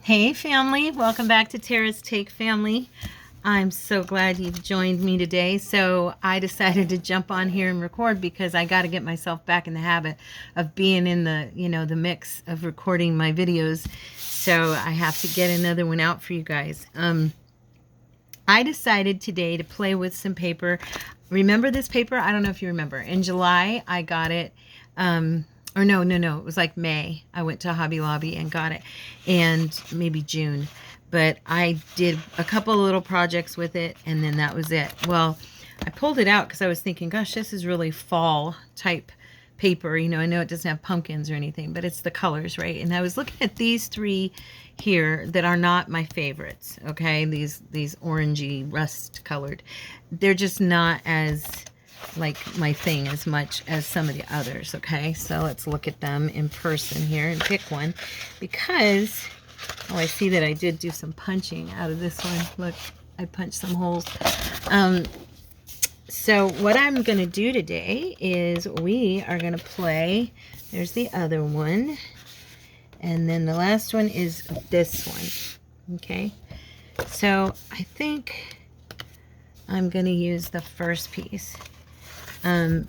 Hey family, welcome back to Tara's Take family. I'm so glad you've joined me today. So I decided to jump on here and record because I got to get myself back in the habit of being in the, the mix of recording my videos. So I have to get another one out for you guys. I decided today to play with some paper. Remember this paper? I don't know if you remember. In July, I got it. Or no, it was like May. I went to Hobby Lobby and got it, and maybe June. But I did a couple of little projects with it, and then that was it. Well, I pulled it out because I was thinking, gosh, this is really fall type paper. I know it doesn't have pumpkins or anything, but it's the colors, right? And I was looking at these three here that are not my favorites, okay? These orangey rust colored. They're just not as like my thing as much as some of the others, okay? So let's look at them in person here and pick one, because I see that I did do some punching out of this one. Look, I punched some holes. So what I'm gonna do today is we are gonna play, there's the other one, and then the last one is this one, okay? So I think I'm gonna use the first piece. And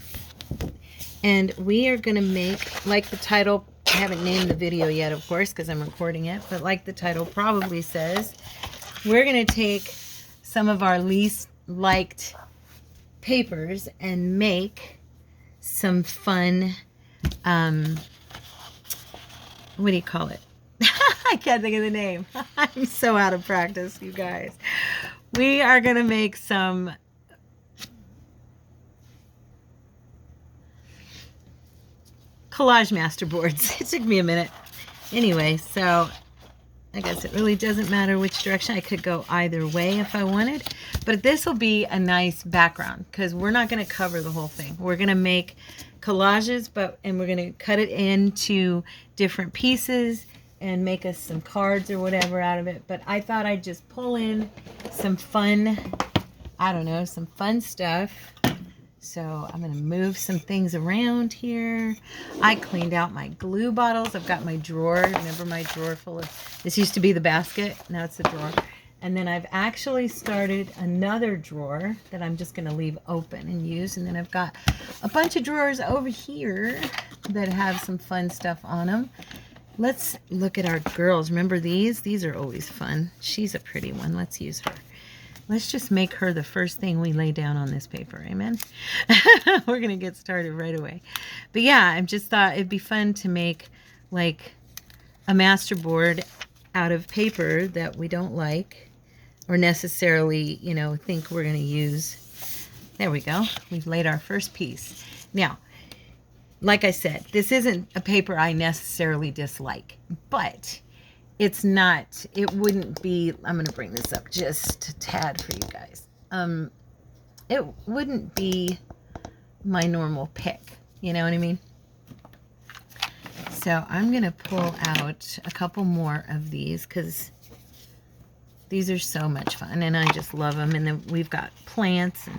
we are going to make, like the title, I haven't named the video yet, of course, because I'm recording it, but like the title probably says, we're going to take some of our least liked papers and make some fun, what do you call it? I can't think of the name. I'm so out of practice, you guys. We are going to make some collage masterboards. It took me a minute. Anyway, so I guess it really doesn't matter which direction. I could go either way if I wanted, but this will be a nice background because we're not going to cover the whole thing. We're going to make collages, and we're going to cut it into different pieces and make us some cards or whatever out of it. But I thought I'd just pull in some fun, I don't know, some fun stuff. So I'm going to move some things around here. I cleaned out my glue bottles. I've got my drawer. Remember my drawer full of, this used to be the basket. Now it's the drawer. And then I've actually started another drawer that I'm just going to leave open and use. And then I've got a bunch of drawers over here that have some fun stuff on them. Let's look at our girls. Remember these? These are always fun. She's a pretty one. Let's use her. Let's just make her the first thing we lay down on this paper. Amen. We're going to get started right away. But yeah, I just thought it'd be fun to make like a masterboard out of paper that we don't like or necessarily, think we're going to use. There we go. We've laid our first piece. Now, like I said, this isn't a paper I necessarily dislike, but it's not, it wouldn't be, I'm going to bring this up just a tad for you guys. It wouldn't be my normal pick. You know what I mean? So I'm going to pull out a couple more of these because these are so much fun and I just love them. And then we've got plants and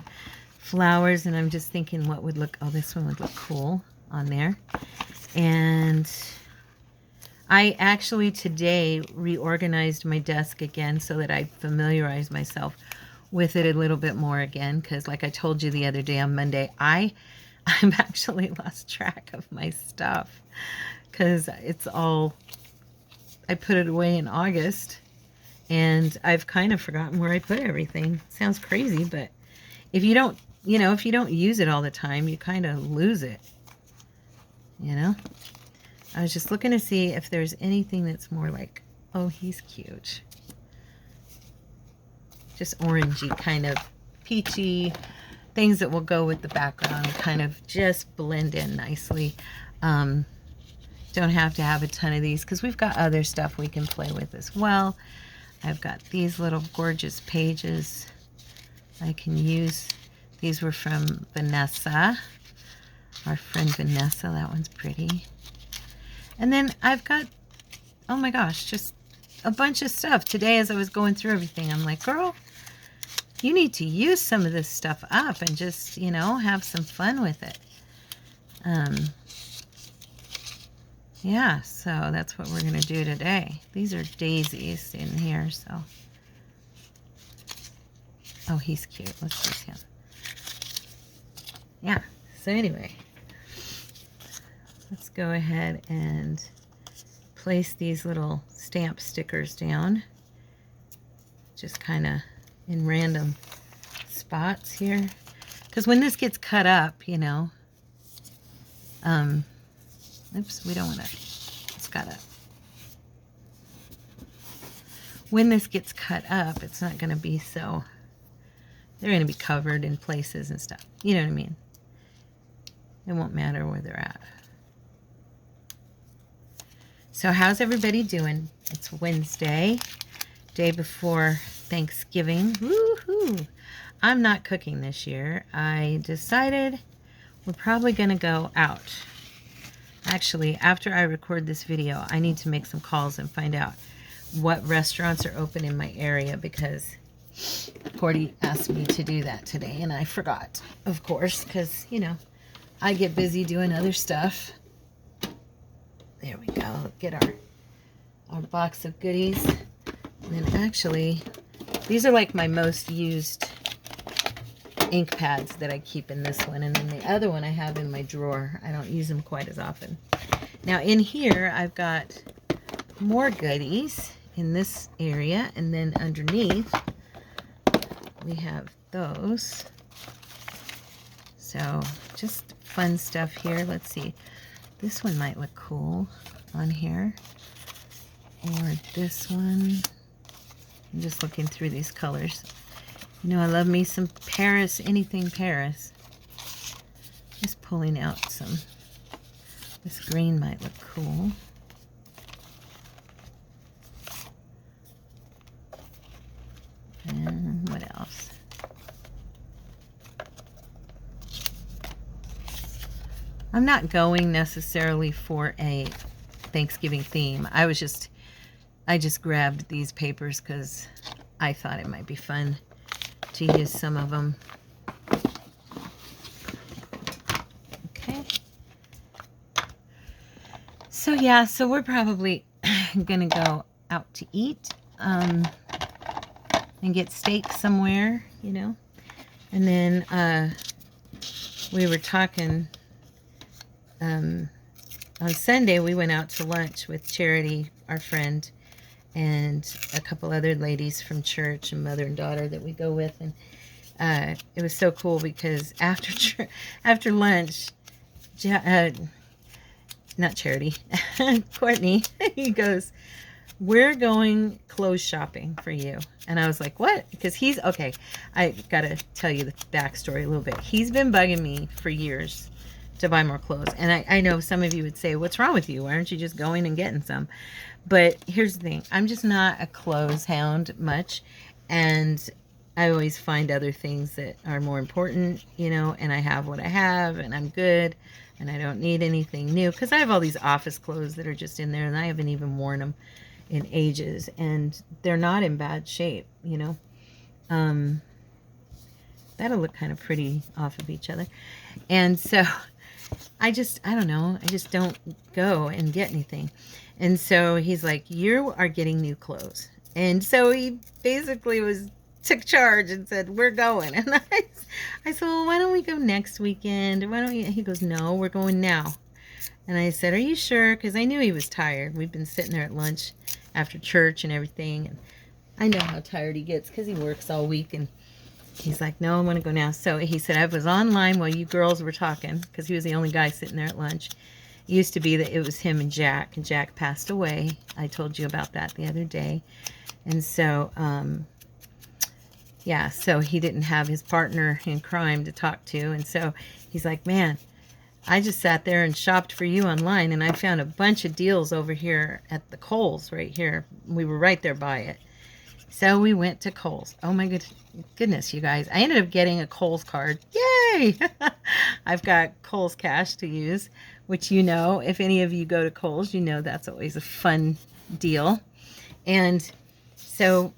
flowers, and I'm just thinking what would look, oh, this one would look cool on there. And I actually today reorganized my desk again so that I familiarize myself with it a little bit more again, because like I told you the other day on Monday, I've actually lost track of my stuff because it's all, I put it away in August and I've kind of forgotten where I put everything. Sounds crazy, but if you don't, if you don't use it all the time, you kind of lose it, I was just looking to see if there's anything that's more like, oh, he's cute. Just orangey, kind of peachy, things that will go with the background, kind of just blend in nicely. Don't have to have a ton of these because we've got other stuff we can play with as well. I've got these little gorgeous pages I can use. These were from Vanessa, our friend Vanessa. That one's pretty. And then I've got, oh my gosh, just a bunch of stuff. Today as I was going through everything, I'm like, girl, you need to use some of this stuff up and just, have some fun with it. yeah, so that's what we're going to do today. These are daisies in here, so. Oh, he's cute. Let's use him. Yeah, so anyway, let's go ahead and place these little stamp stickers down. Just kind of in random spots here. Because when this gets cut up, you know, oops, we don't want to, it's gotta, when this gets cut up, it's not going to be so, they're going to be covered in places and stuff. You know what I mean? It won't matter where they're at. So how's everybody doing? It's Wednesday, day before Thanksgiving. Woohoo! I'm not cooking this year. I decided we're probably going to go out. Actually, after I record this video, I need to make some calls and find out what restaurants are open in my area, because Cordy asked me to do that today and I forgot, of course, because, you know, I get busy doing other stuff. There we go. Get our box of goodies. And then actually, these are like my most used ink pads that I keep in this one. And then the other one I have in my drawer. I don't use them quite as often. Now in here, I've got more goodies in this area. And then underneath, we have those. So just fun stuff here. Let's see. This one might look cool on here. Or this one. I'm just looking through these colors. You know, I love me some Paris, anything Paris. Just pulling out some. This green might look cool. And what else? I'm not going necessarily for a Thanksgiving theme. I just grabbed these papers because I thought it might be fun to use some of them. Okay. So yeah, so we're probably gonna go out to eat and get steak somewhere, you know. And then we were talking on Sunday. We went out to lunch with Charity, our friend, and a couple other ladies from church, and mother and daughter that we go with. And it was so cool because after lunch, not Charity, Courtney, he goes, "We're going clothes shopping for you." And I was like, what? Because he's, okay, I gotta tell you the backstory a little bit. He's been bugging me for years to buy more clothes. And I know some of you would say, what's wrong with you? Why aren't you just going and getting some? But here's the thing. I'm just not a clothes hound much. And I always find other things that are more important, you know, and I have what I have and I'm good and I don't need anything new, because I have all these office clothes that are just in there and I haven't even worn them in ages, and they're not in bad shape, you know. That'll look kind of pretty off of each other. And so I don't know, I just don't go and get anything. And so he's like, you are getting new clothes. And so he basically took charge and said, we're going. And I said, well, why don't we go next weekend? Or why don't you? He goes, no, we're going now. And I said, are you sure? Because I knew he was tired. We've been sitting there at lunch after church and everything. And I know how tired he gets because he works all week. And he's like, no, I want to go now. So he said, I was online while you girls were talking, because he was the only guy sitting there at lunch. It used to be that it was him and Jack passed away. I told you about that the other day. And so, yeah, so he didn't have his partner in crime to talk to. And so he's like, man, I just sat there and shopped for you online, and I found a bunch of deals over here at the Kohl's right here. We were right there by it. So we went to Kohl's. Oh my goodness, you guys. I ended up getting a Kohl's card. Yay! I've got Kohl's cash to use, which, you know, if any of you go to Kohl's, you know that's always a fun deal. And so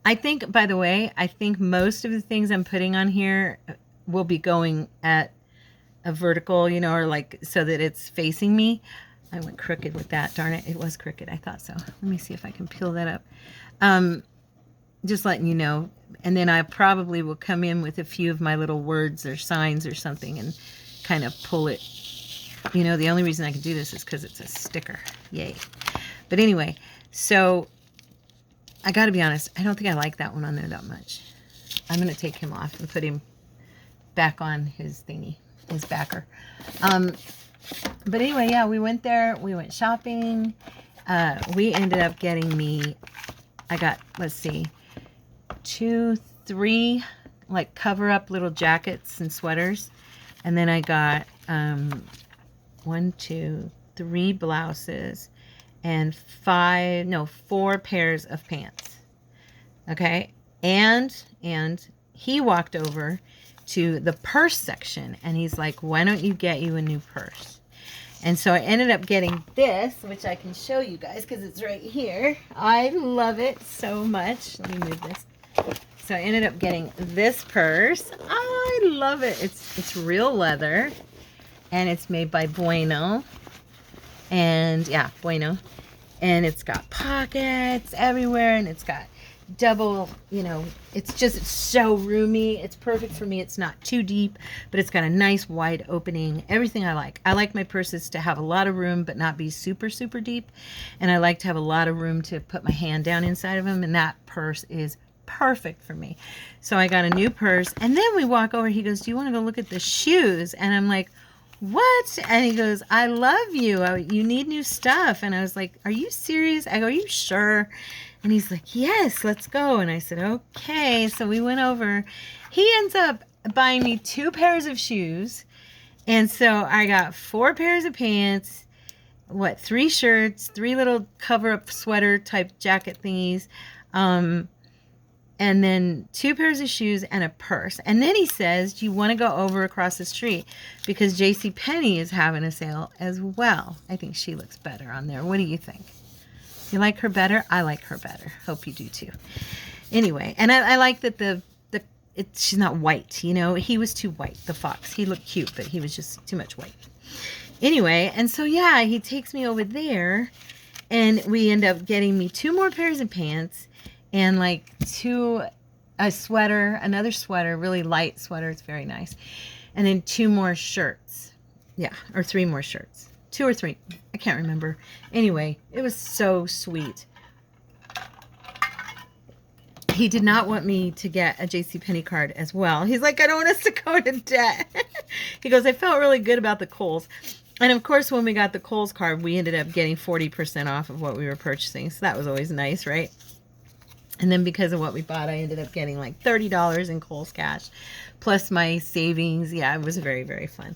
I think, by the way, I think most of the things I'm putting on here will be going at a vertical, you know, or like so that it's facing me. I went crooked with that. Darn it, it was crooked. I thought so. Let me see if I can peel that up. Just letting you know. And then I probably will come in with a few of my little words or signs or something and kind of pull it. You know, the only reason I can do this is because it's a sticker. Yay. But anyway, so I got to be honest. I don't think I like that one on there that much. I'm going to take him off and put him back on his thingy, his backer. But anyway, yeah, we went there. We went shopping. We ended up getting me, I got, let's see, 2, 3, like cover up little jackets and sweaters. And then I got 1, 2, 3 blouses and 4 pairs of pants. Okay. And he walked over to the purse section and he's like, why don't you get you a new purse? And so I ended up getting this, which I can show you guys because it's right here. I love it so much. Let me move this. So I ended up getting this purse. I love it. It's real leather and it's made by Bueno. And yeah, Bueno. And it's got pockets everywhere and it's got double, you know, it's so roomy. It's perfect for me. It's not too deep, but it's got a nice wide opening. Everything I like. I like my purses to have a lot of room, but not be super, super deep. And I like to have a lot of room to put my hand down inside of them. And that purse is perfect for me. So I got a new purse. And then we walk over. He goes, do you want to go look at the shoes? And I'm like, what? And he goes, I love you. You need new stuff. And I was like, are you serious? I go, are you sure? And he's like, yes, let's go. And I said, okay. So we went over. He ends up buying me 2 pairs of shoes. And so I got 4 pairs of pants, 3 shirts, 3 little cover-up sweater type jacket thingies, and then 2 pairs of shoes and a purse. And then he says, do you want to go over across the street? Because JCPenney is having a sale as well. I think she looks better on there. What do you think? You like her better? I like her better. Hope you do too. Anyway, and I like that she's not white, you know. He was too white, the fox. He looked cute, but he was just too much white. Anyway, and so yeah, he takes me over there and we end up getting me 2 more pairs of pants and like a sweater, another sweater, really light sweater. It's very nice. And then 2 more shirts. Yeah, or 3 more shirts. 2 or 3. I can't remember. Anyway, it was so sweet. He did not want me to get a JCPenney card as well. He's like, I don't want us to go into debt. He goes, I felt really good about the Kohl's. And of course, when we got the Kohl's card, we ended up getting 40% off of what we were purchasing. So that was always nice, right? And then because of what we bought, I ended up getting like $30 in Kohl's cash, plus my savings. Yeah, it was very, very fun.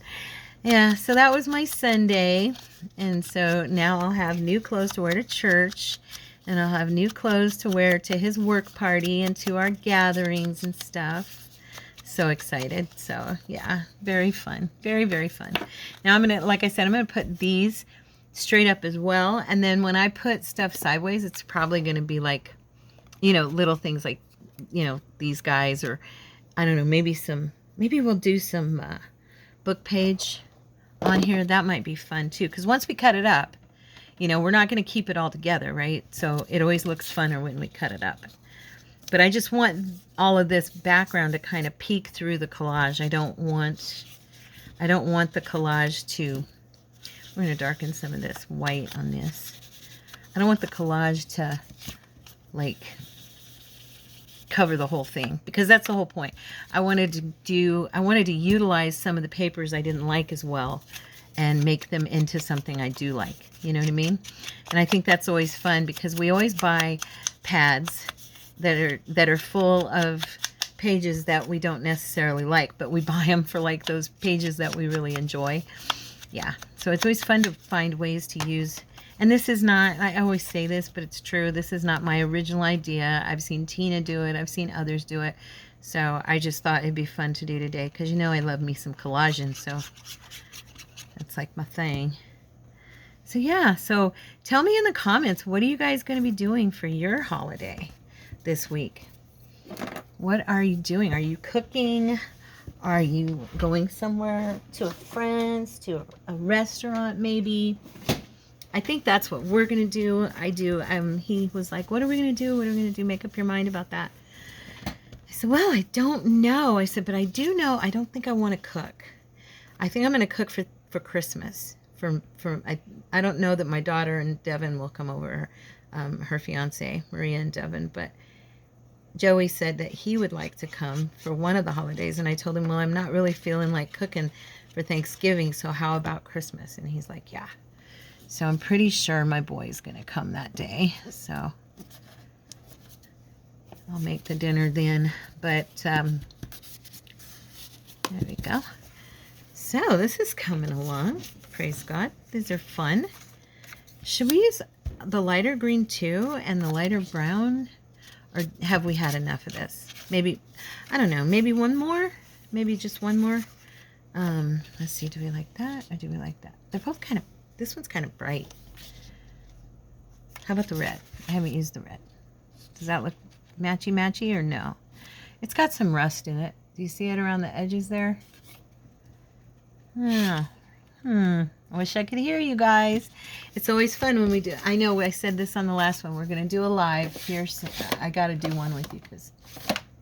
Yeah, so that was my Sunday. And so now I'll have new clothes to wear to church. And I'll have new clothes to wear to his work party and to our gatherings and stuff. So excited. So yeah, very fun. Very, very fun. Now I'm going to, like I said, I'm going to put these straight up as well. And then when I put stuff sideways, it's probably going to be like, you know, little things like, you know, these guys, or I don't know, maybe we'll do some book page on here. That might be fun too, because once we cut it up, you know, we're not going to keep it all together, right? So it always looks funner when we cut it up. But I just want all of this background to kind of peek through the collage. I don't want the collage to, we're going to darken some of this white on this. I don't want the collage to like cover the whole thing, because that's the whole point. I wanted to utilize some of the papers I didn't like as well and make them into something I do like. You know what I mean? And I think that's always fun, because we always buy pads that are full of pages that we don't necessarily like, but we buy them for like those pages that we really enjoy. Yeah, so it's always fun to find ways to use. And this is not, I always say this, but it's true, this is not my original idea. I've seen Tina do it. I've seen others do it. So I just thought it'd be fun to do today, because you know I love me some collaging, so that's like my thing. So yeah, so tell me in the comments, what are you guys going to be doing for your holiday this week? What are you doing? Are you cooking? Are you going somewhere, to a friend's, to a restaurant maybe? I think that's what we're going to do. He was like, what are we going to do? What are we going to do? Make up your mind about that. I said, well, I don't know. I said, but I do know I don't think I want to cook. I think I'm going to cook for Christmas. I don't know that my daughter and Devin will come over, her fiance, Maria and Devin, but Joey said that he would like to come for one of the holidays, and I told him, well, I'm not really feeling like cooking for Thanksgiving, so how about Christmas? And he's like, yeah. So I'm pretty sure my boy's going to come that day, so I'll make the dinner then. But there we go. So this is coming along. Praise God. These are fun. Should we use the lighter green too and the lighter brown? Or have we had enough of this? Maybe, I don't know, maybe one more? Maybe just one more? Let's see, do we like that or do we like that? They're both kind of, this one's kind of bright. How about the red? I haven't used the red. Does that look matchy-matchy or no? It's got some rust in it. Do you see it around the edges there? I wish I could hear you guys. It's always fun when we do. I know I said this on the last one. We're going to do a live. Here's, I got to do one with you because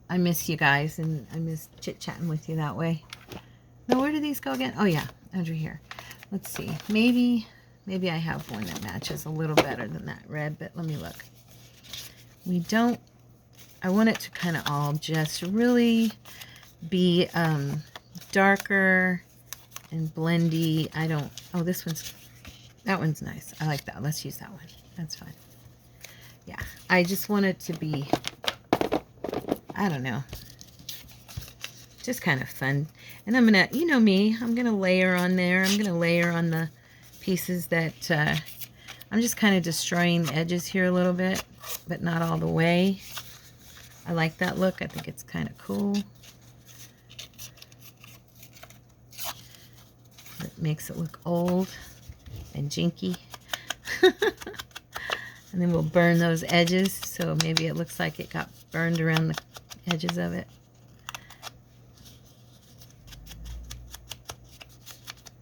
I miss you guys and I miss chit-chatting with you that way. Now, where do these go again? Oh, yeah, under here. Let's see. Maybe I have one that matches a little better than that red, but let me look. We don't, I want it to kind of all just really be darker and blendy. I don't, oh, that one's nice. I like that. Let's use that one. That's fine. Yeah, I just want it to be, I don't know, just kind of fun. And I'm going to, you know me, I'm going to layer on there. I'm going to layer on the pieces that, I'm just kind of destroying the edges here a little bit, but not all the way. I like that look. I think it's kind of cool. It makes it look old and jinky. And then we'll burn those edges, so maybe it looks like it got burned around the edges of it.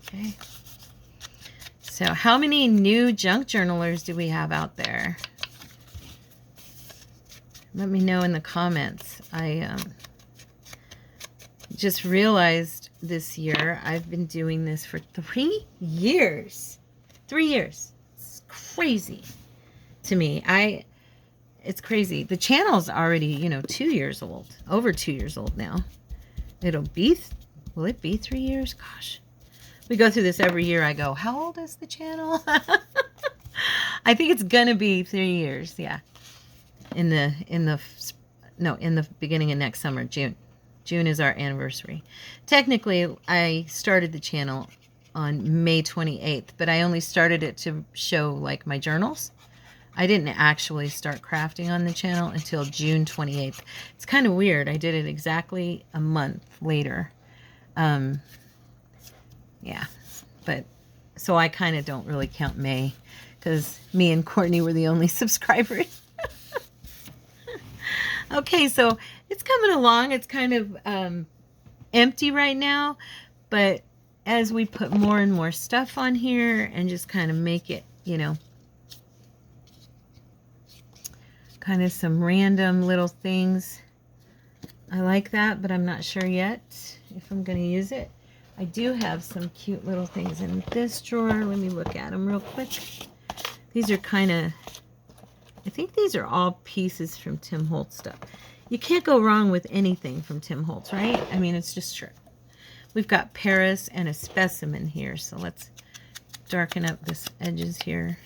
Okay. So how many new junk journalers do we have out there? Let me know in the comments. I just realized this year I've been doing this for 3 years. 3 years. It's crazy to me. It's crazy. The channel's already, 2 years old. Over 2 years old now. Will it be 3 years? Gosh. We go through this every year. I go, how old is the channel? I think it's gonna be 3 years. Yeah. In the beginning of next summer, June. June is our anniversary. Technically, I started the channel on May 28th, but I only started it to show like my journals. I didn't actually start crafting on the channel until June 28th. It's kind of weird. I did it exactly a month later. Yeah, but so I kind of don't really count May because me and Courtney were the only subscribers. Okay, so it's coming along. It's kind of empty right now, but as we put more and more stuff on here and just kind of make it, kind of some random little things. I like that, but I'm not sure yet if I'm going to use it. I do have some cute little things in this drawer. Let me look at them real quick. These are kind of, I think these are all pieces from Tim Holtz stuff. You can't go wrong with anything from Tim Holtz, right? I mean, it's just true. We've got Paris and a specimen here, so let's darken up this edges here.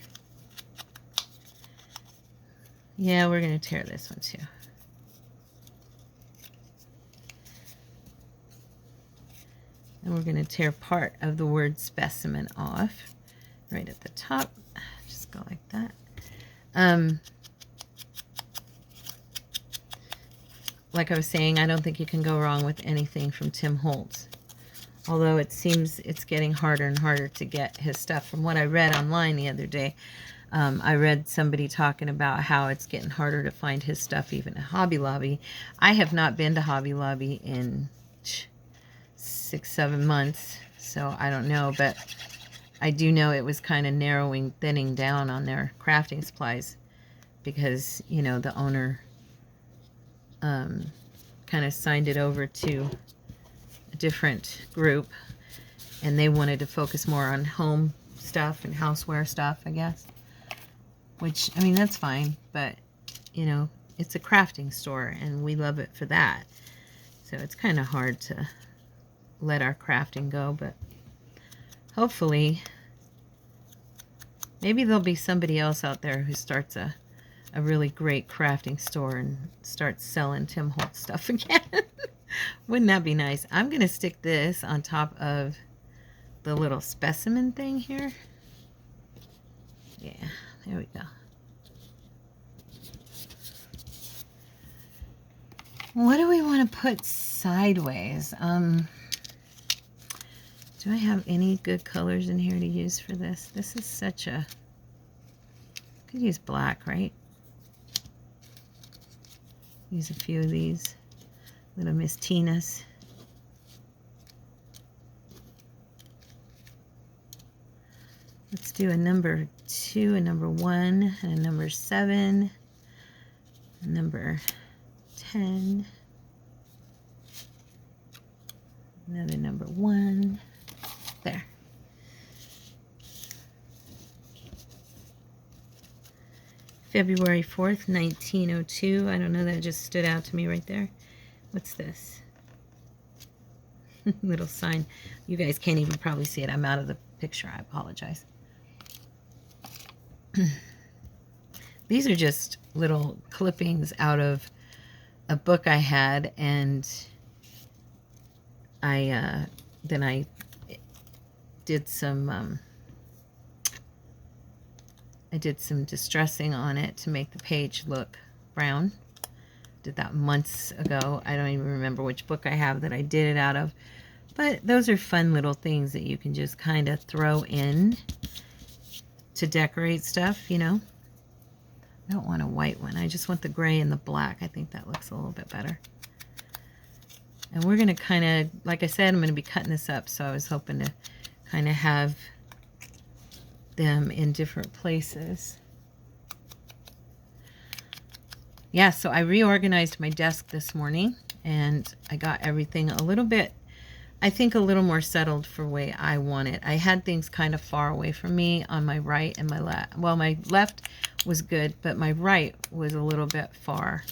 Yeah, we're going to tear this one too. And we're going to tear part of the word specimen off right at the top. Just go like that. Like I was saying, I don't think you can go wrong with anything from Tim Holtz. Although it seems it's getting harder and harder to get his stuff. From what I read online the other day, I read somebody talking about how it's getting harder to find his stuff even at Hobby Lobby. I have not been to Hobby Lobby in 6-7 months, so I don't know, but I do know it was kind of thinning down on their crafting supplies because, you know, the owner kind of signed it over to a different group, and they wanted to focus more on home stuff and houseware stuff, I guess. Which, I mean, that's fine, but, you know, it's a crafting store, and we love it for that. So it's kind of hard to let our crafting go, but hopefully, maybe there'll be somebody else out there who starts a really great crafting store and starts selling Tim Holtz stuff again. Wouldn't that be nice? I'm going to stick this on top of the little specimen thing here. Yeah, there we go. What do we want to put sideways? Do I have any good colors in here to use for this? This is such a... Could use black, right? Use a few of these little Miss Tina's. Let's do a number 2, a number 1, and a number 7, a number 10, another number 1. There. February 4th, 1902. I don't know, that just stood out to me right there. What's this? Little sign. You guys can't even probably see it. I'm out of the picture. I apologize. These are just little clippings out of a book I had, and I did some distressing on it to make the page look brown. Did that months ago. I don't even remember which book I have that I did it out of, but those are fun little things that you can just kind of throw in to decorate stuff, you know. I don't want a white one. I just want the gray and the black. I think that looks a little bit better. And we're going to kind of, like I said, I'm going to be cutting this up, so I was hoping to kind of have them in different places. Yeah, so I reorganized my desk this morning, and I got everything a little bit, I think, a little more settled for the way I want it. I had things kind of far away from me on my right and my left. Well, my left was good, but my right was a little bit far.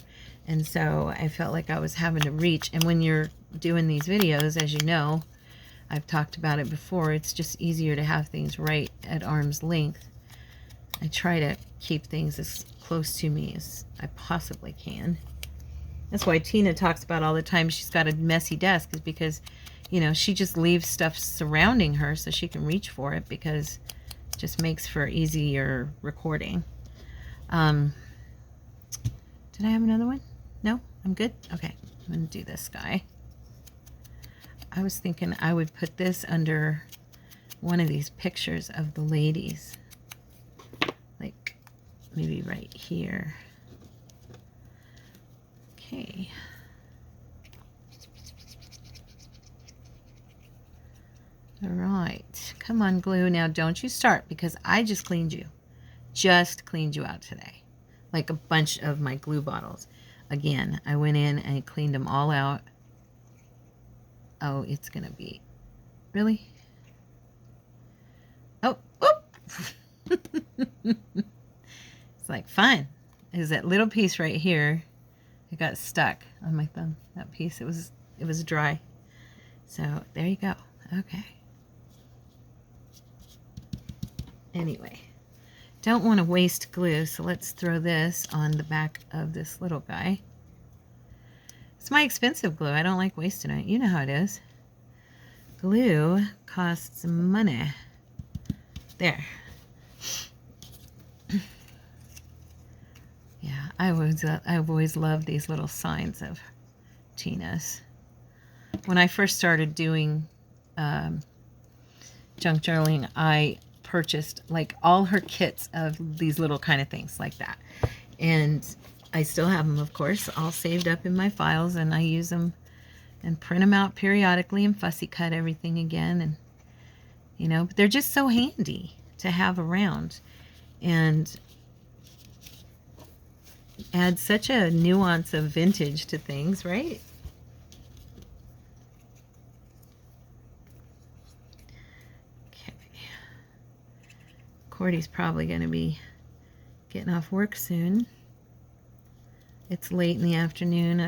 And so I felt like I was having to reach. And when you're doing these videos, as you know, I've talked about it before, it's just easier to have things right at arm's length. I try to keep things as close to me as I possibly can. That's why Tina talks about all the time she's got a messy desk, is because, you know, she just leaves stuff surrounding her so she can reach for it, because it just makes for easier recording. Did I have another one? No? I'm good? Okay. I'm going to do this guy. I was thinking I would put this under one of these pictures of the ladies. Like, maybe right here. Okay. All right. Come on, glue. Now, don't you start, because I just cleaned you. Just cleaned you out today. Like a bunch of my glue bottles. Again, I went in and cleaned them all out. Oh, it's going to be... Really? Oh, whoop! It's like, fine. There's that little piece right here. It got stuck on my thumb. That piece, it was dry. So, there you go. Okay. Anyway, don't want to waste glue, so let's throw this on the back of this little guy. It's my expensive glue. I don't like wasting it. You know how it is. Glue costs money. There. Yeah, I've always loved these little signs of Tina's. When I first started doing junk journaling, I purchased like all her kits of these little kind of things like that, and I still have them, of course, all saved up in my files, and I use them and print them out periodically and fussy cut everything again. And you know, but they're just so handy to have around and add such a nuance of vintage to things, right? Okay. Cordy's probably going to be getting off work soon. It's late in the afternoon.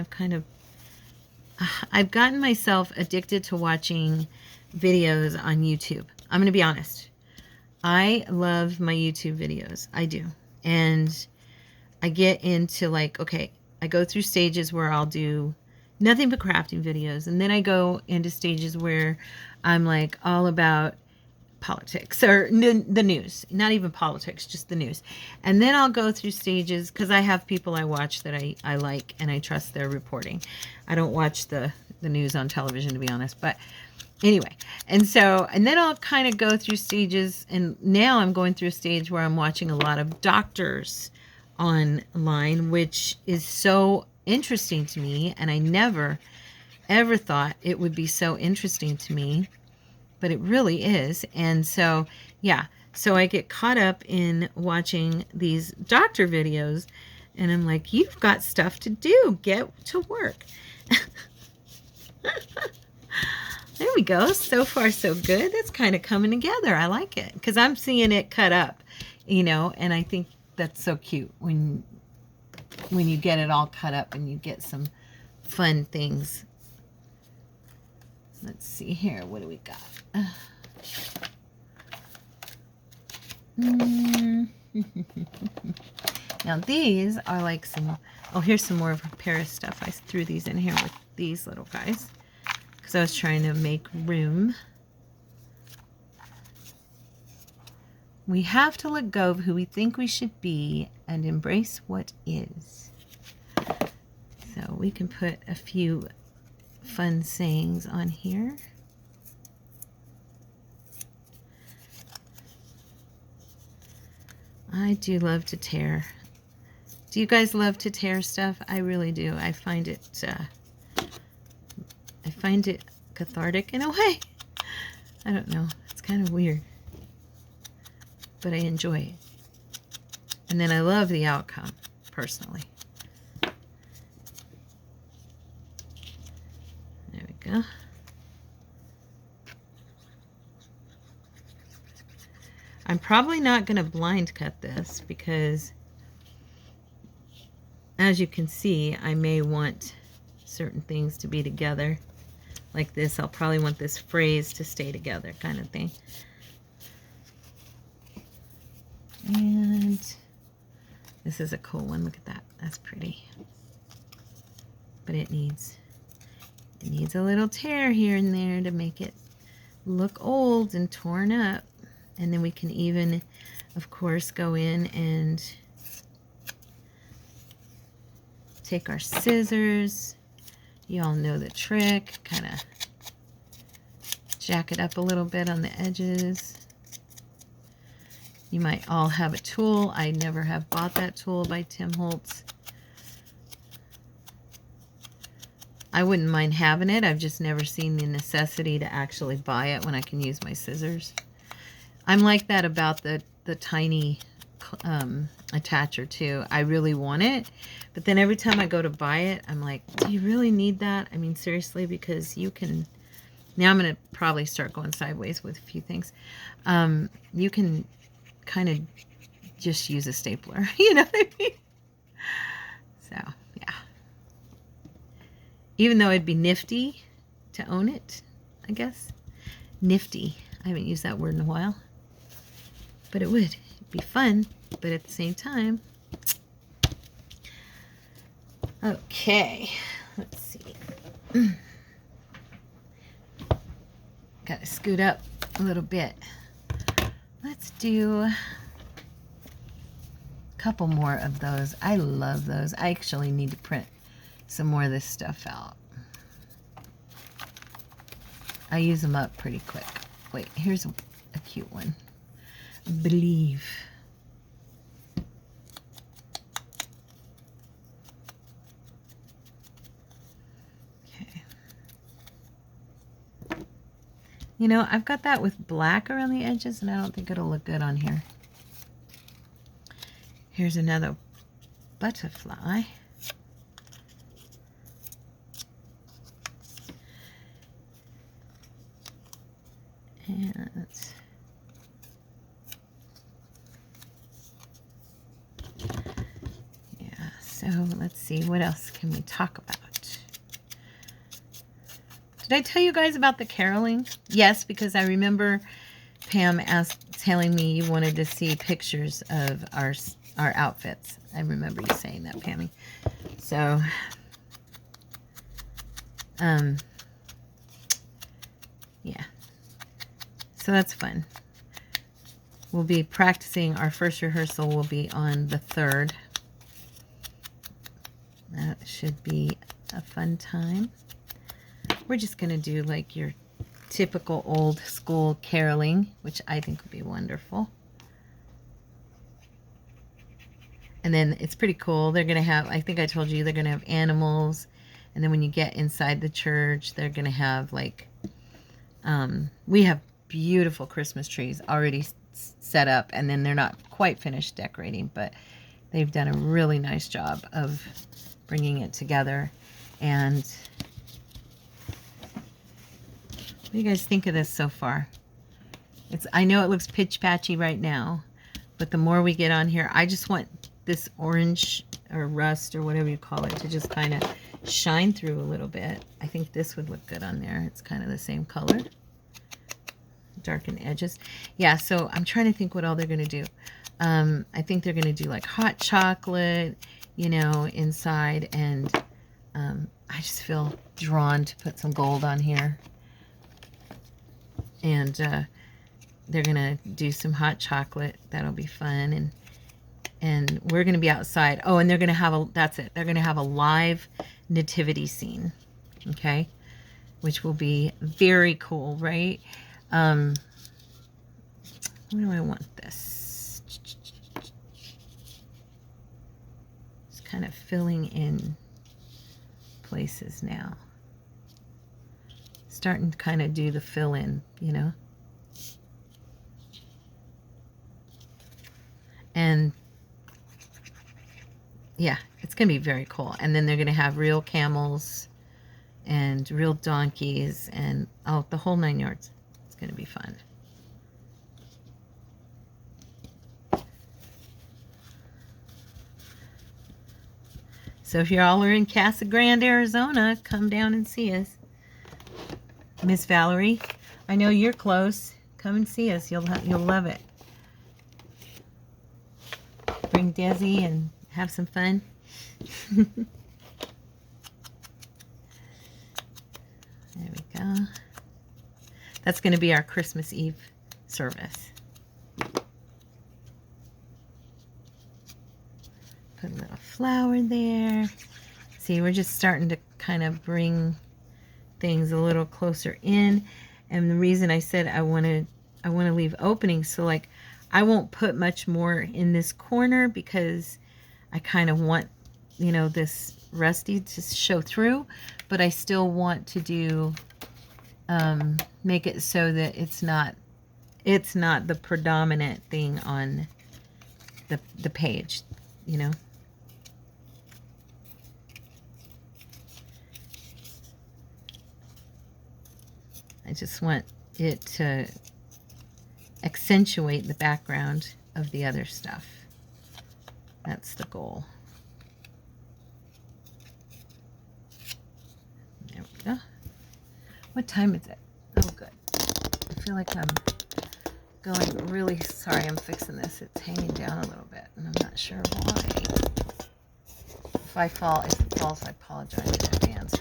I've gotten myself addicted to watching videos on YouTube. I'm going to be honest. I love my YouTube videos. I do. And I get into like, okay, I go through stages where I'll do nothing but crafting videos. And then I go into stages where I'm like all about politics or the news, not even politics, just the news. And then I'll go through stages because I have people I watch that I like and I trust their reporting. I don't watch the news on television, to be honest, but anyway. And then I'll kind of go through stages, and now I'm going through a stage where I'm watching a lot of doctors online, which is so interesting to me, and I never ever thought it would be so interesting to me, but it really is. And so, yeah, so I get caught up in watching these doctor videos, and I'm like, you've got stuff to do. Get to work. There we go. So far, so good. That's kind of coming together. I like it because I'm seeing it cut up, you know, and I think that's so cute when you get it all cut up and you get some fun things. Let's see here. What do we got? Now these are like some, oh, here's some more of Paris stuff. I threw these in here with these little guys because I was trying to make room. We have to let go of who we think we should be and embrace what is. So we can put a few fun sayings on here. I do love to tear. Do you guys love to tear stuff? I really do. I find it cathartic in a way. I don't know. It's kind of weird. But I enjoy it. And then I love the outcome, personally. There we go. I'm probably not going to blind cut this because, as you can see, I may want certain things to be together. Like this, I'll probably want this phrase to stay together, kind of thing. And this is a cool one. Look at that. That's pretty. But it needs a little tear here and there to make it look old and torn up. And then we can even, of course, go in and take our scissors. You all know the trick. Kind of jack it up a little bit on the edges. You might all have a tool. I never have bought that tool by Tim Holtz. I wouldn't mind having it. I've just never seen the necessity to actually buy it when I can use my scissors. I'm like that about the tiny attacher too. I really want it, but then every time I go to buy it, I'm like, do you really need that? I mean, seriously, because you can, now I'm going to probably start going sideways with a few things. You can kind of just use a stapler, you know what I mean? So, yeah. Even though it'd be nifty to own it, I guess. Nifty. I haven't used that word in a while. But it would. It'd be fun, but at the same time. Okay. Let's see. Got to scoot up a little bit. Let's do a couple more of those. I love those. I actually need to print some more of this stuff out. I use them up pretty quick. Wait, here's a cute one. Believe. Okay. You know, I've got that with black around the edges, and I don't think it'll look good on here. Here's another butterfly. And yeah, so let's see, what else can we talk about? Did I tell you guys about the caroling? Yes, because I remember Pam telling me you wanted to see pictures of our outfits. I remember you saying that, Pammy. So, yeah. So that's fun. We'll be practicing. Our first rehearsal will be on the 3rd. That should be a fun time. We're just going to do like your typical old school caroling, which I think would be wonderful. And then it's pretty cool. They're going to have, I think I told you, they're going to have animals. And then when you get inside the church, they're going to have like, we have beautiful Christmas trees already set up. And then they're not quite finished decorating, but they've done a really nice job of bringing it together. And what do you guys think of this so far? I know it looks pitch patchy right now, but the more we get on here, I just want this orange or rust or whatever you call it to just kind of shine through a little bit. I think this would look good on there. It's kind of the same color. Darken edges. Yeah, so I'm trying to think what all they're going to do. I think they're going to do like hot chocolate, you know, inside. And I just feel drawn to put some gold on here. And they're going to do some hot chocolate. That'll be fun. And we're going to be outside. Oh, and they're going to have that's it. They're going to have a live nativity scene. Okay? Which will be very cool, right? Where do I want this? Just kind of filling in places now. Starting to kind of do the fill in, you know. And yeah, it's going to be very cool. And then they're going to have real camels and real donkeys and the whole 9 yards. It's going to be fun. So if y'all are in Casa Grande, Arizona, come down and see us. Miss Valerie, I know you're close. Come and see us. You'll love it. Bring Desi and have some fun. There we go. That's going to be our Christmas Eve service. Put a little flower there. See, we're just starting to kind of bring things a little closer in. And the reason I said I want to leave openings, so like I won't put much more in this corner because I kind of want, you know, this rusty to show through, but I still want to do make it so that it's not the predominant thing on the page, you know. I just want it to accentuate the background of the other stuff. That's the goal. There we go. What time is it? Oh, good. I feel like I'm going really... Sorry, I'm fixing this. It's hanging down a little bit, and I'm not sure why. If it falls, I apologize in advance.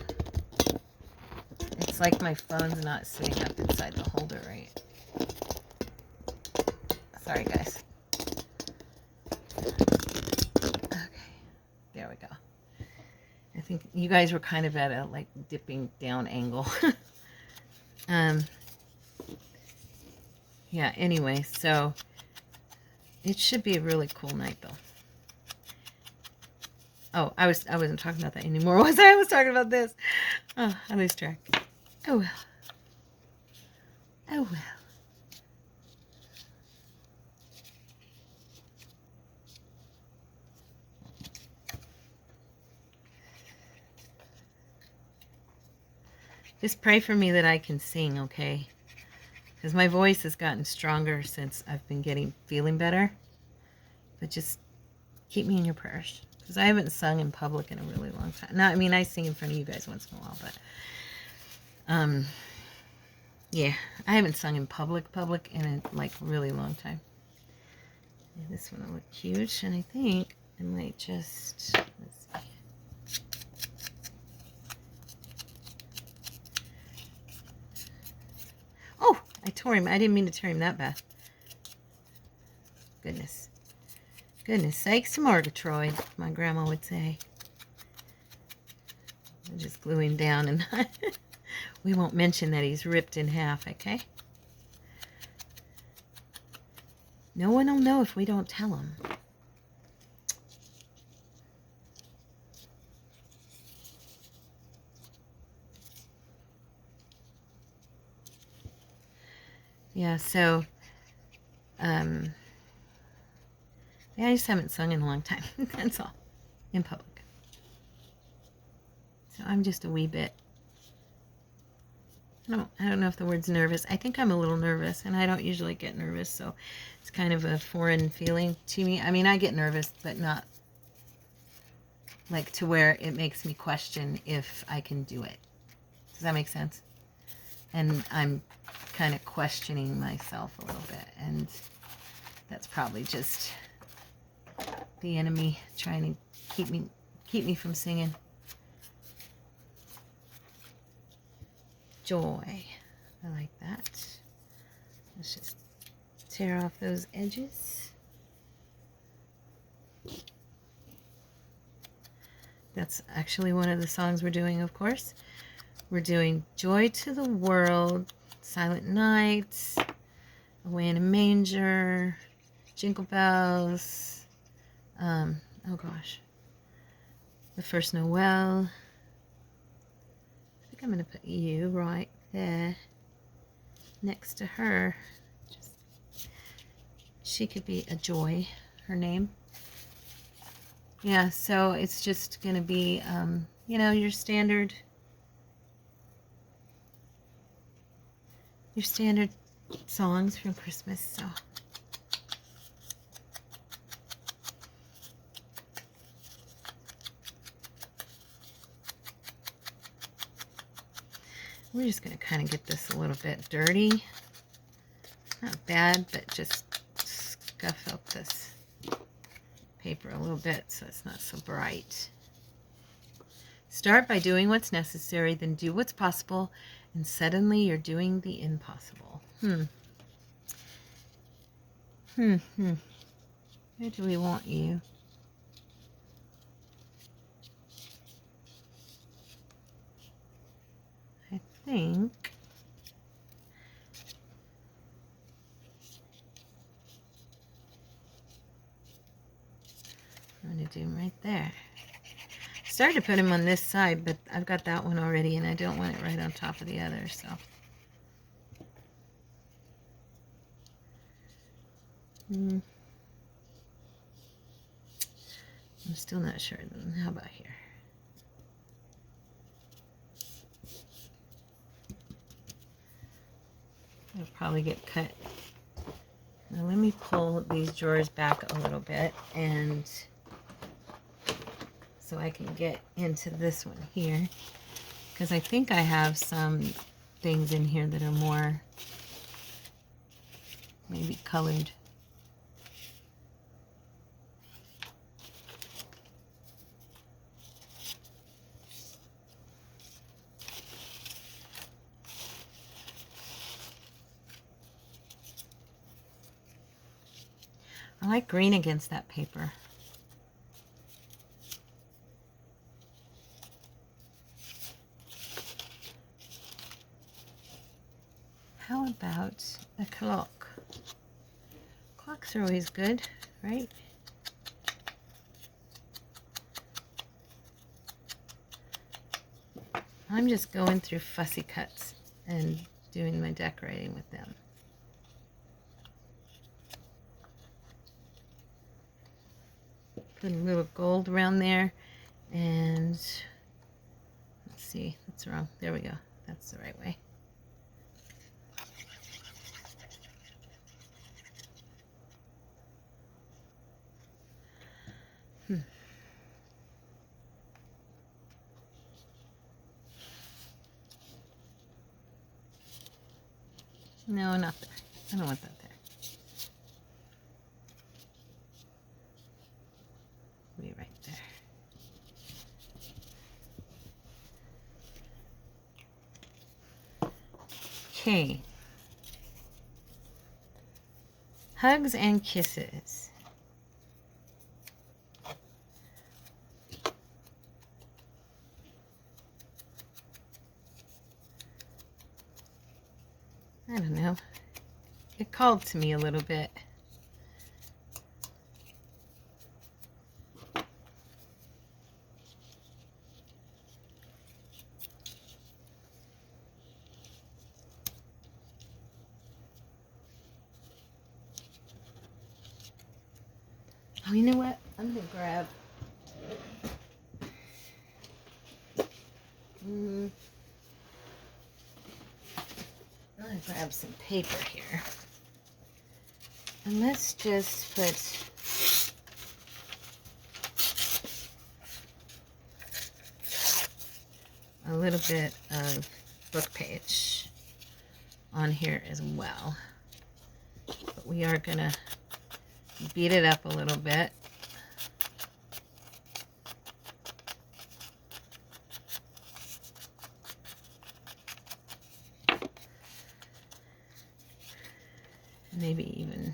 It's like my phone's not sitting up inside the holder right. Sorry, guys. Okay, there we go. I think you guys were kind of at a like dipping down angle. Yeah, anyway, so it should be a really cool night though. Oh, I wasn't talking about that anymore, was I? I was talking about this. Oh, I lose track. Oh well. Oh well. Just pray for me that I can sing, okay? Because my voice has gotten stronger since I've been feeling better. But just keep me in your prayers. Because I haven't sung in public in a really long time. No, I mean, I sing in front of you guys once in a while, but... yeah, I haven't sung in public in a, like, really long time. And this one will look huge, and I think I might just... Let's see. Oh, I tore him. I didn't mean to tear him that bad. Goodness. Goodness sakes to Murgatroyd, my grandma would say. I'll just glue him down, and we won't mention that he's ripped in half, okay? No one will know if we don't tell them. Yeah, so, yeah, I just haven't sung in a long time. That's all. In public. So I'm just a wee bit, I don't know if the word's nervous. I think I'm a little nervous, and I don't usually get nervous, so it's kind of a foreign feeling to me. I mean, I get nervous, but not like to where it makes me question if I can do it. Does that make sense? And I'm kind of questioning myself a little bit, and that's probably just the enemy trying to keep me from singing. Joy. I like that. Let's just tear off those edges. That's actually one of the songs we're doing, of course. We're doing Joy to the World, Silent Night, Away in a Manger, Jingle Bells, oh gosh, The First Noel. I think I'm going to put you right there next to her. She could be a Joy, her name. Yeah, so it's just going to be, you know, your standard songs from Christmas. So we're just going to kind of get this a little bit dirty. Not bad, but just scuff up this paper a little bit so it's not so bright. Start by doing what's necessary, then do what's possible, and suddenly you're doing the impossible. Where do we want you? I think I'm going to do him right there. Started to put him on this side, but I've got that one already, and I don't want it right on top of the other, so. I'm still not sure. How about here? It'll probably get cut. Now let me pull these drawers back a little bit, and so I can get into this one here, because I think I have some things in here that are more maybe colored. I like green against that paper. How about a clock? Clocks are always good, right? I'm just going through fussy cuts and doing my decorating with them. Put a little gold around there, and let's see, that's wrong. There we go. That's the right way. No, not there. I don't want that there. Be right there. Okay. Hugs and kisses. I don't know. It called to me a little bit. Oh, you know what? I'm going to grab... I'm going to grab some paper here. And let's just put... a little bit of book page on here as well. But we are going to beat it up a little bit. Maybe even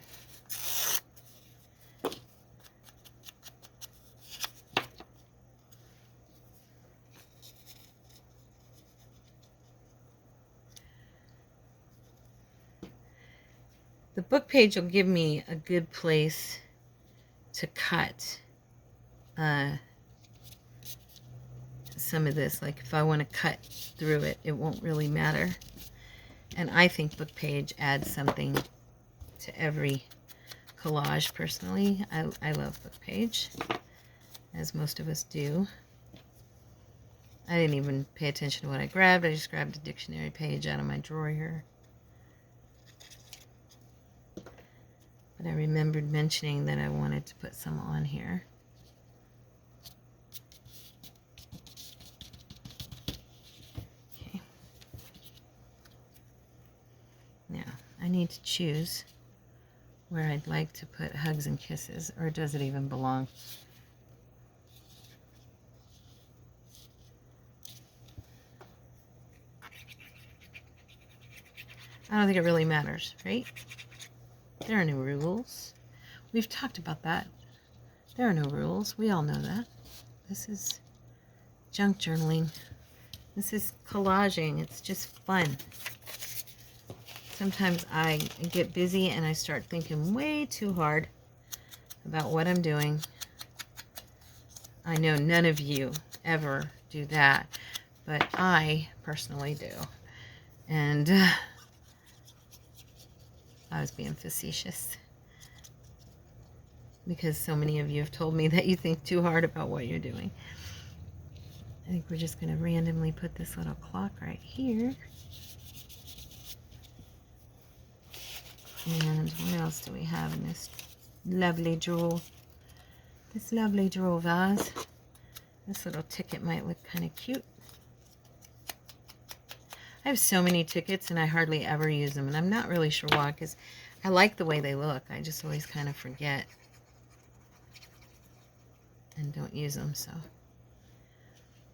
the book page will give me a good place to cut some of this. Like if I want to cut through it, it won't really matter. And I think book page adds something to every collage personally. I love book page, as most of us do. I didn't even pay attention to what I grabbed. I just grabbed a dictionary page out of my drawer here. But I remembered mentioning that I wanted to put some on here. Okay. Now, I need to choose where I'd like to put hugs and kisses, or does it even belong? I don't think it really matters, right? There are no rules. We've talked about that. There are no rules. We all know that. This is junk journaling. This is collaging. It's just fun. Sometimes I get busy and I start thinking way too hard about what I'm doing. I know none of you ever do that, but I personally do. And I was being facetious because so many of you have told me that you think too hard about what you're doing. I think we're just going to randomly put this little clock right here. And what else do we have in this lovely jewel? This lovely jewel vase. This little ticket might look kind of cute. I have so many tickets and I hardly ever use them, and I'm not really sure why, because I like the way they look. I just always kind of forget and don't use them. So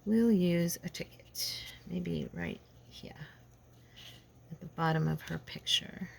we'll use a ticket, maybe right here at the bottom of her picture.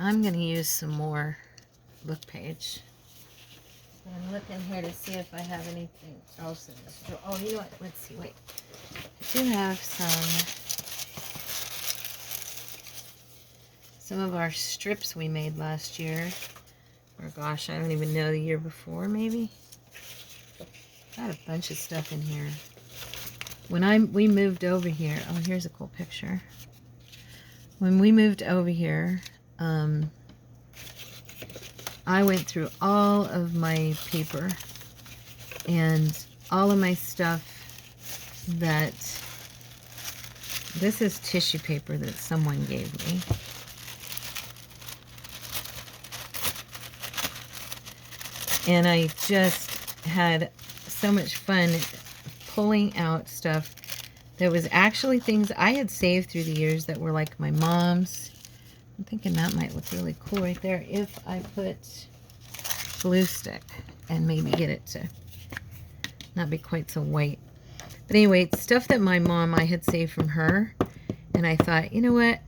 I'm going to use some more book page. I'm looking here to see if I have anything else in this drawer. Oh, you know what? Let's see. Wait. I do have some of our strips we made last year. Or gosh, I don't even know, the year before maybe. Got a bunch of stuff in here. When we moved over here, oh, here's a cool picture. When we moved over here, I went through all of my paper and all of my stuff that, this is tissue paper that someone gave me. And I just had so much fun pulling out stuff that was actually things I had saved through the years that were like my mom's. I'm thinking that might look really cool right there if I put glue stick and maybe get it to not be quite so white. But anyway, it's stuff that my mom, I had saved from her, and I thought, you know what,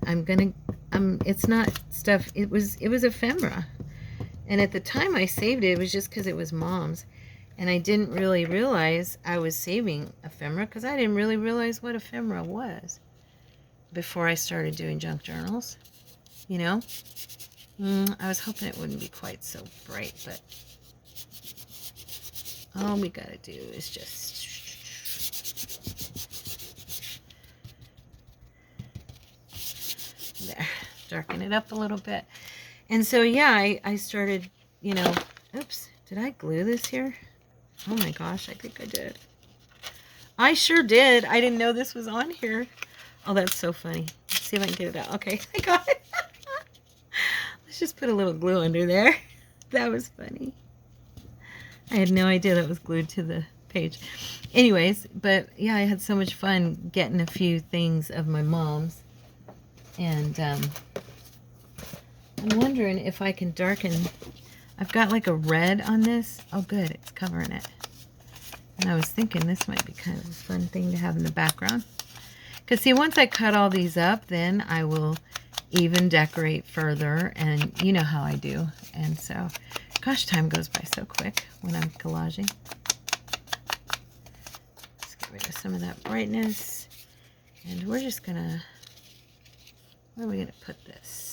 it's not stuff, it was ephemera. And at the time I saved it, it was just because it was mom's. And I didn't really realize I was saving ephemera because I didn't really realize what ephemera was before I started doing junk journals. You know? I was hoping it wouldn't be quite so bright, but all we gotta do is just... There. Darken it up a little bit. And so, yeah, I started, you know... Oops. Did I glue this here? Oh my gosh, I think I did. I sure did. I didn't know this was on here. Oh, that's so funny. Let's see if I can get it out. Okay, I got it. Let's just put a little glue under there. That was funny. I had no idea that was glued to the page. Anyways, but yeah, I had so much fun getting a few things of my mom's. And I'm wondering if I can darken... I've got like a red on this. Oh good, it's covering it. And I was thinking this might be kind of a fun thing to have in the background. Because see, once I cut all these up, then I will even decorate further. And you know how I do. And so, gosh, time goes by so quick when I'm collaging. Let's get rid of some of that brightness. And we're just gonna, where are we gonna put this?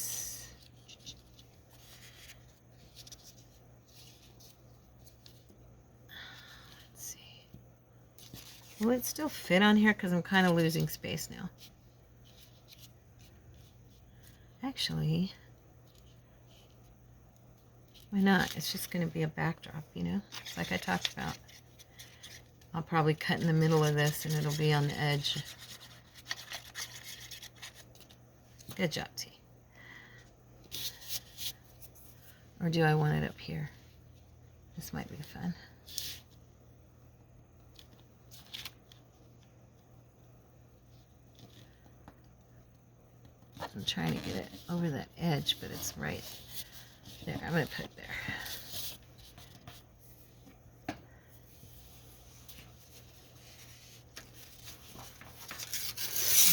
Will it still fit on here? Because I'm kind of losing space now. Actually, why not? It's just going to be a backdrop, you know? Just like I talked about. I'll probably cut in the middle of this and it'll be on the edge. Good job, T. Or do I want it up here? This might be fun. I'm trying to get it over that edge, but it's right there. I'm going to put it there.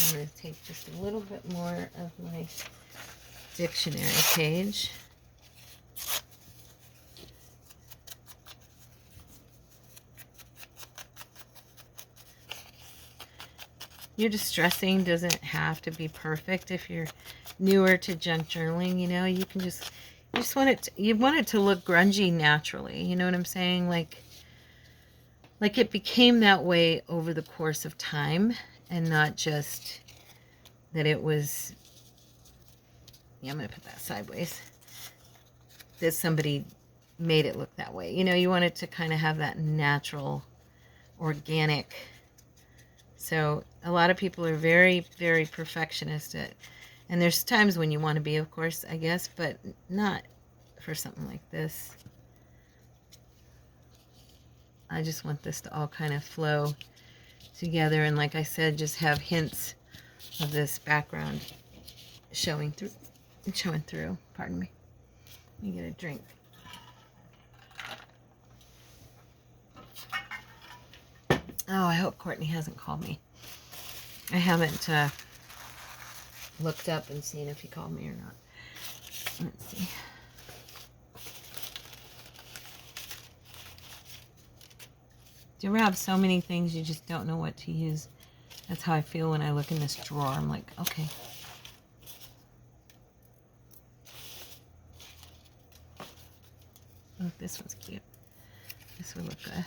I'm going to take just a little bit more of my dictionary page. Your distressing doesn't have to be perfect. If you're newer to junk journaling, you know, you just want it to, you want it to look grungy naturally. You know what I'm saying? Like it became that way over the course of time, and not just that it was, yeah, I'm going to put that sideways, that somebody made it look that way. You know, you want it to kind of have that natural, organic. So a lot of people are very, very perfectionist and there's times when you want to be, of course, I guess, but not for something like this. I just want this to all kind of flow together, and like I said, just have hints of this background showing through. Pardon me. Let me get a drink. Oh, I hope Courtney hasn't called me. I haven't looked up and seen if he called me or not. Let's see. Do you ever have so many things you just don't know what to use? That's how I feel when I look in this drawer. I'm like, okay. Oh, this one's cute. This would look good.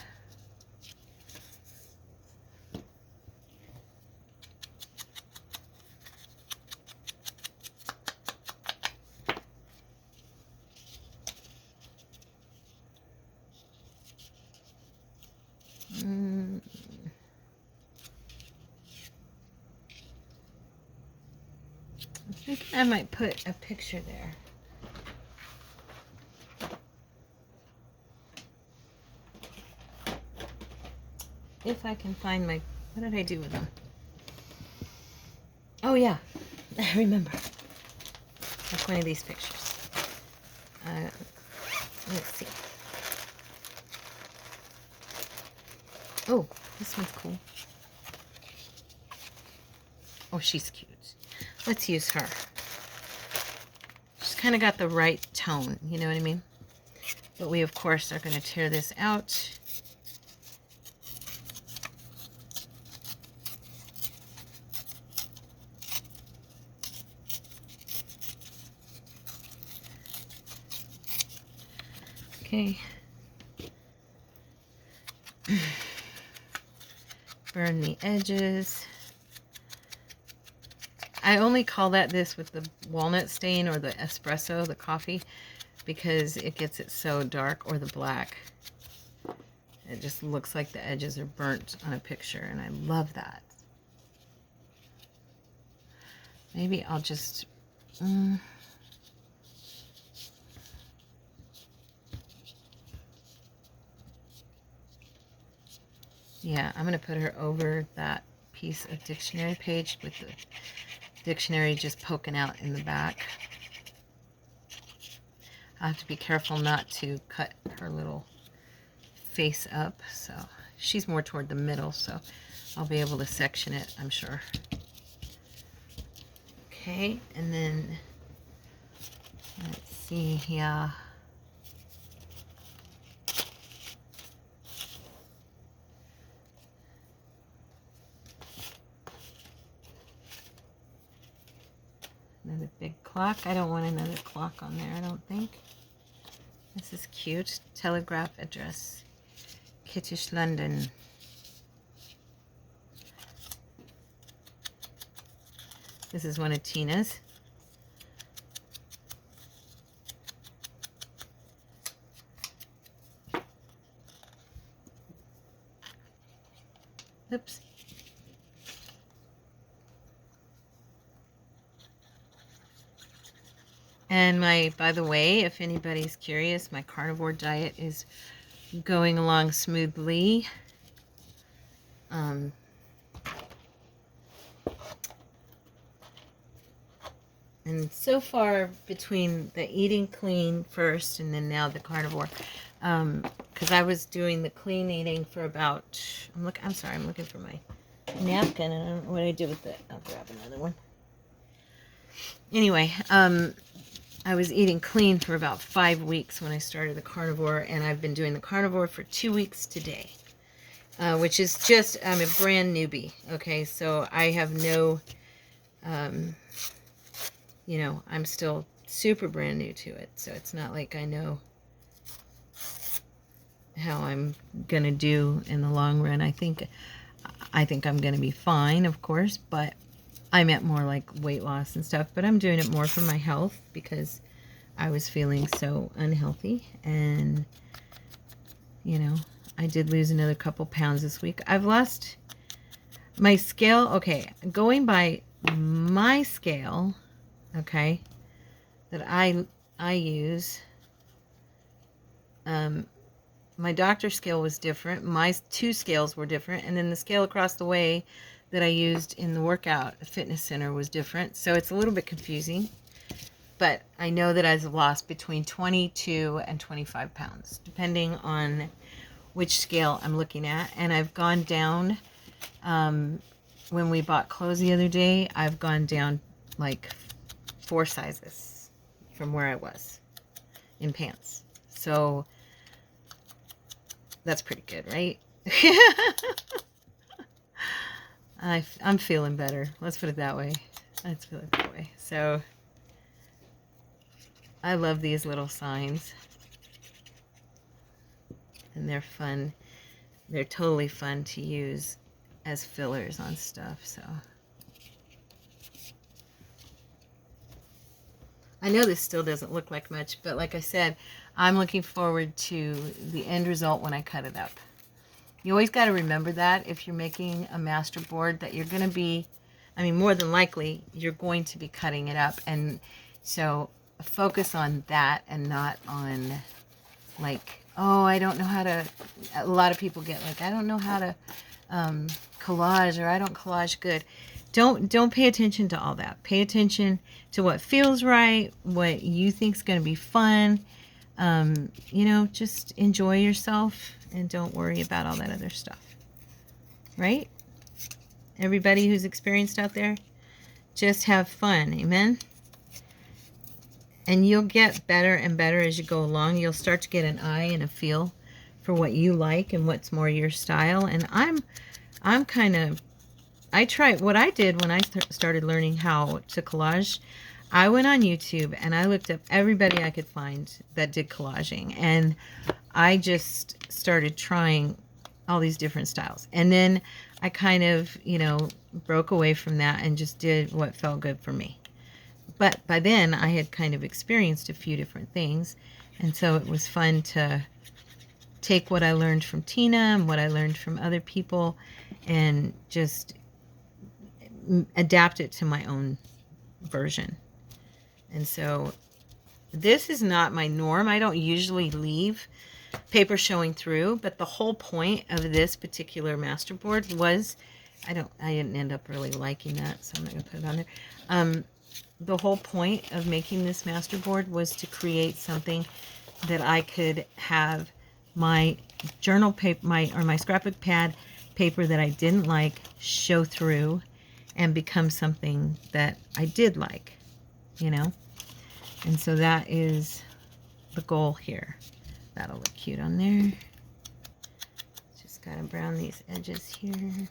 I think I might put a picture there. If I can find my, what did I do with them? Oh yeah, I remember. Like one of these pictures. Let's see. Oh, this one's cool. Oh, she's cute. Let's use her. She's kind of got the right tone, you know what I mean? But we, of course, are going to tear this out. Okay. Burn the edges. I only call that this with the walnut stain or the espresso, the coffee, because it gets it so dark, or the black. It just looks like the edges are burnt on a picture, and I love that. Maybe I'll just... yeah, I'm going to put her over that piece of dictionary page with the dictionary just poking out in the back. I have to be careful not to cut her little face up. So she's more toward the middle, so I'll be able to section it, I'm sure. Okay, and then let's see here. Another big clock. I don't want another clock on there, I don't think. This is cute. Telegraph address. Kittish, London. This is one of Tina's. Oops. And by the way, if anybody's curious, my carnivore diet is going along smoothly. And so far, between the eating clean first and then now the carnivore, because I was doing the clean eating for about, I'm looking for my napkin, and I don't know what I did with it. I'll grab another one. Anyway, I was eating clean for about 5 weeks when I started the carnivore, and I've been doing the carnivore for 2 weeks today, which is just, I'm a brand newbie, okay? So I have no, you know, I'm still super brand new to it, so it's not like I know how I'm going to do in the long run. I think I'm going to be fine, of course, but I meant more like weight loss and stuff, but I'm doing it more for my health because I was feeling so unhealthy. And, you know, I did lose another couple pounds this week. I've lost my scale. Okay, going by my scale, okay, that I use, my doctor's scale was different. My 2 scales were different. And then the scale across the way that I used in the workout fitness center was different. So it's a little bit confusing, but I know that I've lost between 22 and 25 pounds, depending on which scale I'm looking at. And I've gone down, when we bought clothes the other day, I've gone down like 4 sizes from where I was in pants. So that's pretty good, right? I'm feeling better. Let's put it that way. Let's put it that way. So I love these little signs. And they're fun. They're totally fun to use as fillers on stuff. So I know this still doesn't look like much, but like I said, I'm looking forward to the end result when I cut it up. You always got to remember that if you're making a masterboard, that you're going to be, I mean, more than likely, you're going to be cutting it up. And so focus on that and not on like, oh, I don't know how to, a lot of people get like, I don't know how to collage, or I don't collage good. Don't pay attention to all that. Pay attention to what feels right, what you think is going to be fun. You know, just enjoy yourself and don't worry about all that other stuff. Right? Everybody who's experienced out there, just have fun. Amen? And you'll get better and better as you go along. You'll start to get an eye and a feel for what you like and what's more your style. And I'm kind of, what I did when I started learning how to collage, I went on YouTube and I looked up everybody I could find that did collaging. And I just started trying all these different styles. And then I kind of, you know, broke away from that and just did what felt good for me. But by then I had kind of experienced a few different things. And so it was fun to take what I learned from Tina and what I learned from other people and just adapt it to my own version. And so this is not my norm. I don't usually leave paper showing through, but the whole point of this particular masterboard was, I didn't end up really liking that, so I'm not going to put it on there. The whole point of making this masterboard was to create something that I could have my journal paper, my scrapbook pad paper that I didn't like show through and become something that I did like, you know? And so that is the goal here. That'll look cute on there. Just gotta brown these edges here.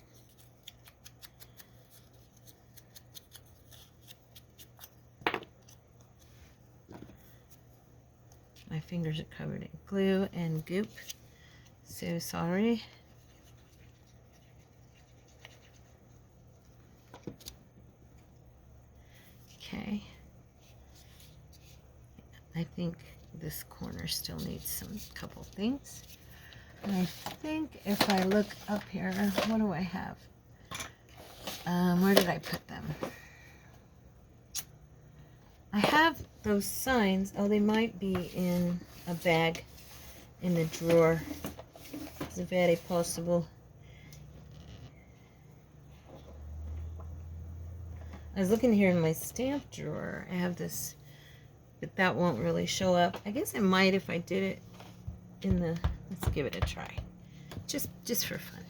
My fingers are covered in glue and goop. So sorry. Okay. I think this corner still needs some couple things. And I think if I look up here, what do I have? Where did I put them? I have those signs. Oh, they might be in a bag in the drawer. It's very possible. I was looking here in my stamp drawer. I have this, but that won't really show up. I guess it might if I did it in the, let's give it a try. Just for fun.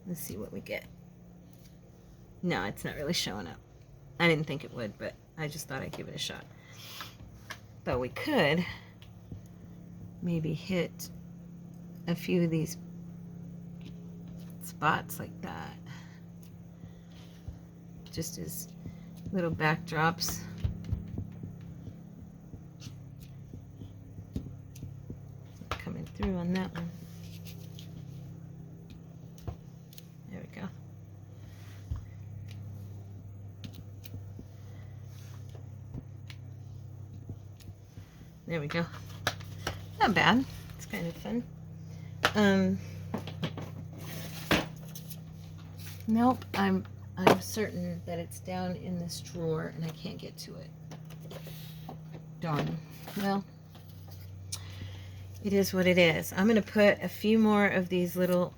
Let's see what we get. No, it's not really showing up. I didn't think it would, but I just thought I'd give it a shot. But we could maybe hit a few of these spots like that. Just as little backdrops. Coming through on that one. There we go. There we go. Not bad. It's kind of fun. Nope, I'm certain that it's down in this drawer and I can't get to it. Darn. Well, it is what it is. I'm going to put a few more of these little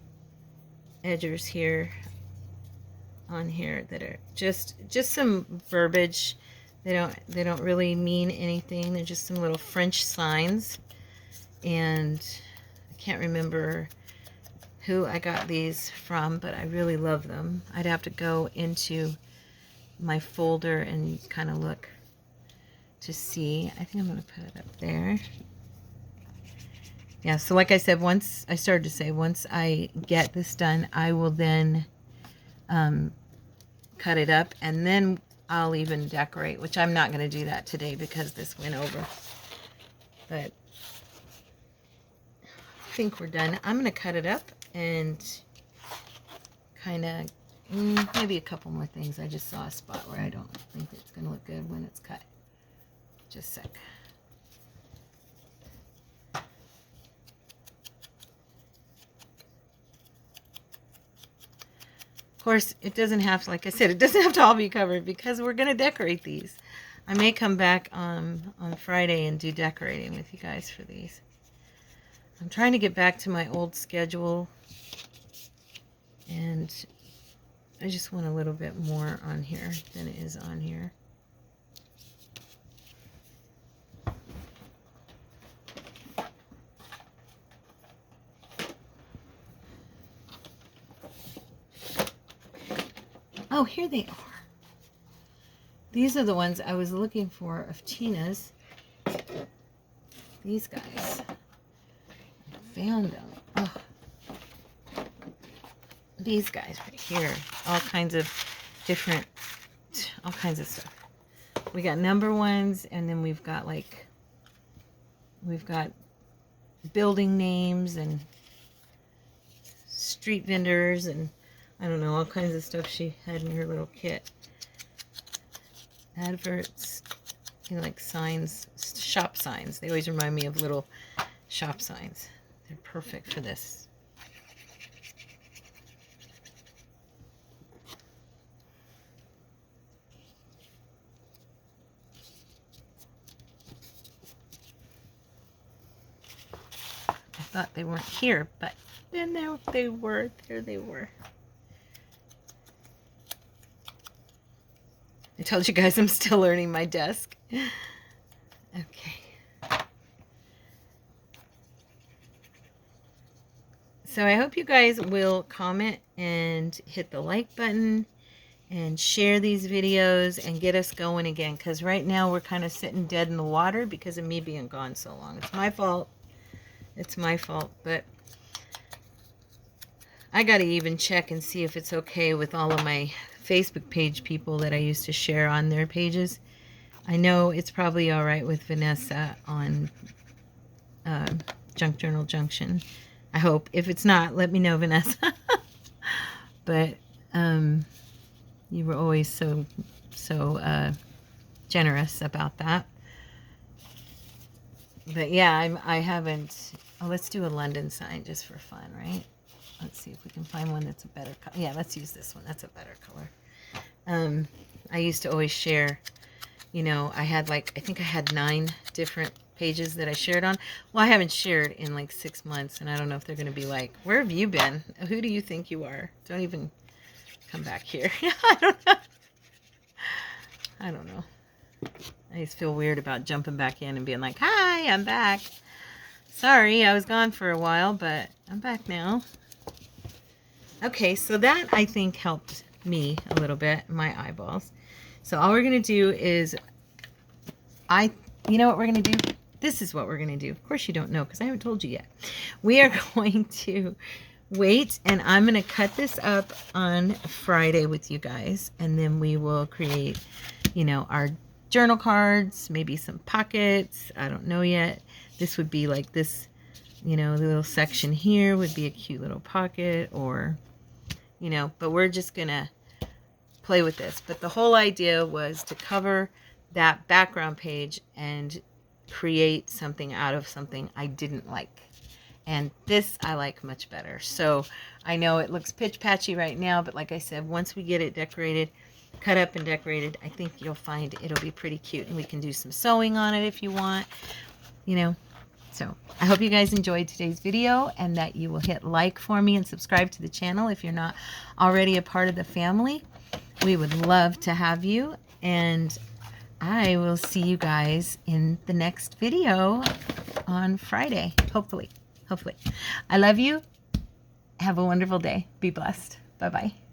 edgers here on here that are just some verbiage. They don't really mean anything. They're just some little French signs. And I can't remember who I got these from, but I really love them. I'd have to go into my folder and kind of look to see. I think I'm going to put it up there. Yeah, so like I said, once I get this done, I will then cut it up, and then I'll even decorate, which I'm not going to do that today because this went over. But I think we're done. I'm going to cut it up and kind of maybe a couple more things. I just saw a spot where I don't think it's going to look good when it's cut. Just a sec. Of course, it doesn't have to, like I said, it doesn't have to all be covered because we're going to decorate these. I may come back on Friday and do decorating with you guys for these. I'm trying to get back to my old schedule, and I just want a little bit more on here than it is on here. Oh, here they are. These are the ones I was looking for of Tina's. These guys. I found them. Oh. These guys right here. All kinds of different, all kinds of stuff. We got number ones, and then we've got building names and street vendors and I don't know, all kinds of stuff she had in her little kit. Adverts, you know, like signs, shop signs. They always remind me of little shop signs. They're perfect for this. I thought they weren't here, but then there they were. There they were. I told you guys I'm still learning my desk. Okay. So I hope you guys will comment and hit the like button and share these videos and get us going again, because right now we're kind of sitting dead in the water because of me being gone so long. It's my fault. It's my fault, but I got to even check and see if it's okay with all of my Facebook page people that I used to share on their pages. I know it's probably all right with Vanessa on Junk Journal Junction. I hope. If it's not, let me know, Vanessa. But you were always so generous about that. But yeah, I haven't. Oh, let's do a London sign just for fun, right? Let's see if we can find one that's a better color. Yeah, let's use this one. That's a better color. I used to always share, you know, I had I think I had 9 different pages that I shared on. Well, I haven't shared in like 6 months, and I don't know if they're going to be like, where have you been? Who do you think you are? Don't even come back here. I don't know. I don't know. I just feel weird about jumping back in and being like, hi, I'm back. Sorry, I was gone for a while, but I'm back now. Okay, so that I think helped me a little bit, my eyeballs. So all we're going to do is, you know what we're going to do? This is what we're going to do. Of course you don't know because I haven't told you yet. We are going to wait, and I'm going to cut this up on Friday with you guys, and then we will create, you know, our journal cards, maybe some pockets. I don't know yet. This would be like this, you know, the little section here would be a cute little pocket, or, you know, but we're just going to play with this. But the whole idea was to cover that background page and create something out of something I didn't like. And this I like much better. So I know it looks pitch patchy right now, but like I said, once we get it decorated, cut up and decorated, I think you'll find it'll be pretty cute, and we can do some sewing on it if you want, you know. So I hope you guys enjoyed today's video, and that you will hit like for me and subscribe to the channel if you're not already a part of the family. We would love to have you, and I will see you guys in the next video on Friday, hopefully. I love you. Have a wonderful day. Be blessed. Bye-bye.